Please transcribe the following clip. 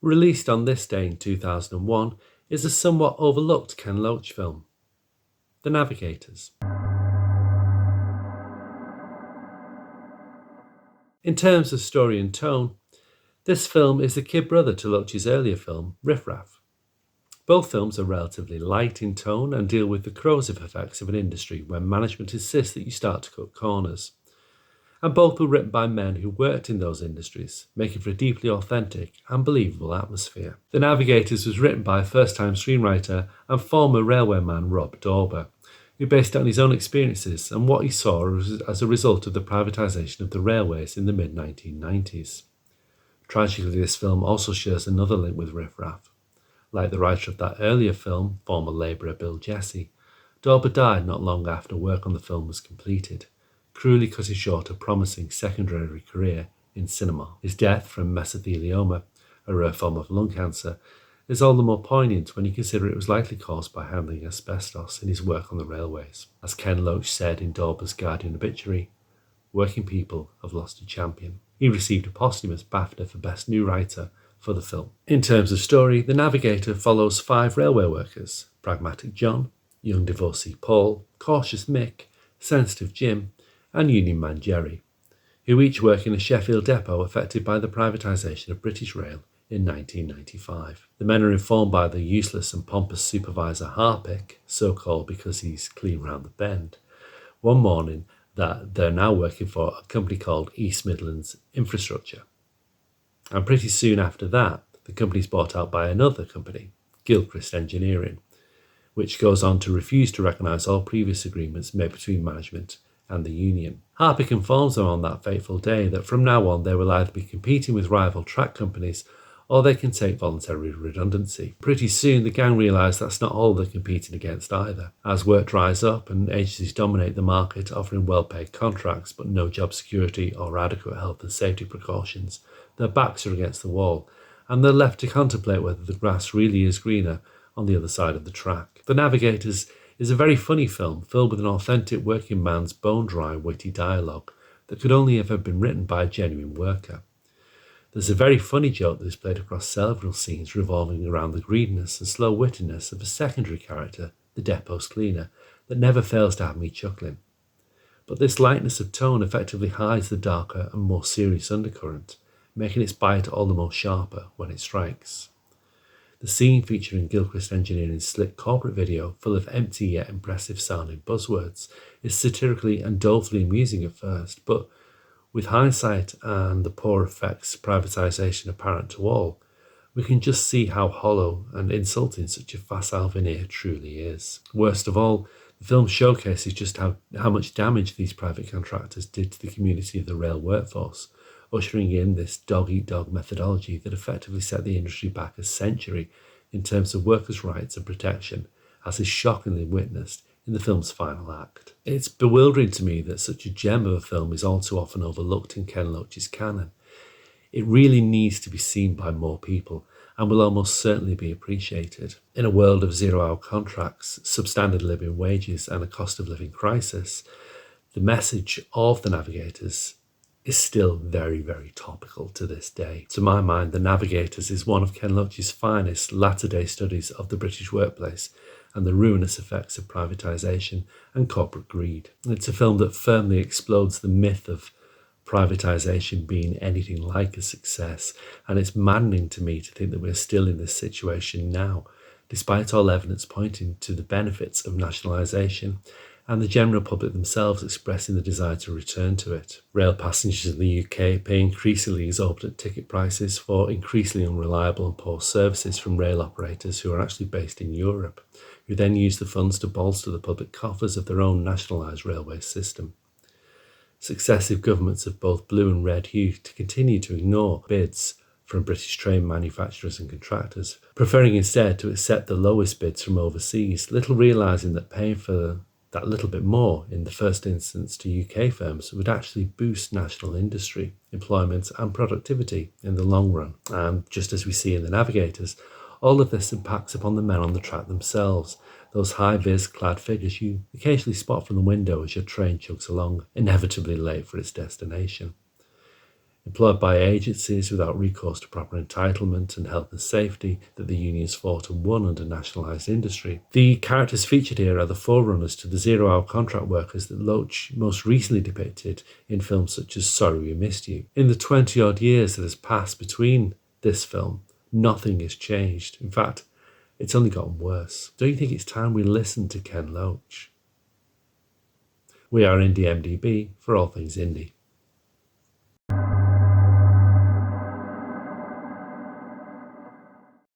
released on this day in 2001, is a somewhat overlooked Ken Loach film, The Navigators. In terms of story and tone, this film is the kid brother to Loach's earlier film, Riff Raff. Both films are relatively light in tone and deal with the corrosive effects of an industry where management insists that you start to cut corners. And both were written by men who worked in those industries, making for a deeply authentic and believable atmosphere. The Navigators was written by first-time screenwriter and former railwayman Rob Dauber, who based it on his own experiences and what he saw as a result of the privatisation of the railways in the mid-1990s. Tragically, this film also shares another link with Riff Raff. Like the writer of that earlier film, former labourer Bill Jesse, Dauber died not long after work on the film was completed, cruelly cutting short a promising secondary career in cinema. His death from mesothelioma, a rare form of lung cancer, is all the more poignant when you consider it was likely caused by handling asbestos in his work on the railways. As Ken Loach said in Dauber's Guardian obituary, "Working people have lost a champion." He received a posthumous BAFTA for Best New Writer for the film. In terms of story, The Navigator follows 5 railway workers: Pragmatic John, young divorcee Paul, cautious Mick, sensitive Jim, and union man Jerry, who each work in a Sheffield depot affected by the privatisation of British Rail in 1995. The men are informed by the useless and pompous supervisor Harpick, so called because he's clean round the bend, one morning that they're now working for a company called East Midlands Infrastructure. And pretty soon after that, the company's bought out by another company, Gilchrist Engineering, which goes on to refuse to recognise all previous agreements made between management and the union. Harpick informs them on that fateful day that from now on they will either be competing with rival track companies or they can take voluntary redundancy. Pretty soon the gang realise that's not all they're competing against either. As work dries up and agencies dominate the market, offering well-paid contracts but no job security or adequate health and safety precautions, their backs are against the wall and they're left to contemplate whether the grass really is greener on the other side of the track. The Navigators is a very funny film filled with an authentic working man's bone-dry, witty dialogue that could only have been written by a genuine worker. There's a very funny joke that is played across several scenes revolving around the greediness and slow-wittedness of a secondary character, the depot's cleaner, that never fails to have me chuckling. But this lightness of tone effectively hides the darker and more serious undercurrent, making its bite all the more sharper when it strikes. The scene featuring Gilchrist Engineering's slick corporate video, full of empty yet impressive sounding buzzwords, is satirically and dolefully amusing at first, but with hindsight and the poor effects privatisation apparent to all, we can just see how hollow and insulting such a facile veneer truly is. Worst of all, the film showcases just how much damage these private contractors did to the community of the rail workforce, ushering in this dog-eat-dog methodology that effectively set the industry back a century in terms of workers' rights and protection, as is shockingly witnessed in the film's final act. It's bewildering to me that such a gem of a film is all too often overlooked in Ken Loach's canon. It really needs to be seen by more people and will almost certainly be appreciated. In a world of zero-hour contracts, substandard living wages and a cost of living crisis, the message of The Navigators is still very, very topical to this day. To my mind, The Navigators is one of Ken Loach's finest latter-day studies of the British workplace and the ruinous effects of privatisation and corporate greed. It's a film that firmly explodes the myth of privatisation being anything like a success, and it's maddening to me to think that we're still in this situation now, despite all evidence pointing to the benefits of nationalisation and the general public themselves expressing the desire to return to it. Rail passengers in the UK pay increasingly exorbitant ticket prices for increasingly unreliable and poor services from rail operators who are actually based in Europe, who then use the funds to bolster the public coffers of their own nationalised railway system. Successive governments of both blue and red hue to continue to ignore bids from British train manufacturers and contractors, preferring instead to accept the lowest bids from overseas, little realising that paying for that little bit more in the first instance to UK firms would actually boost national industry, employment and productivity in the long run. And just as we see in The Navigators, all of this impacts upon the men on the track themselves, those high-vis clad figures you occasionally spot from the window as your train chugs along, inevitably late for its destination. employed by agencies without recourse to proper entitlement and health and safety that the unions fought and won under nationalised industry. The characters featured here are the forerunners to the zero-hour contract workers that Loach most recently depicted in films such as Sorry We Missed You. In the 20-odd years that has passed between this film, nothing has changed. In fact, it's only gotten worse. Don't you think it's time we listen to Ken Loach? We are IndieMDB for all things indie.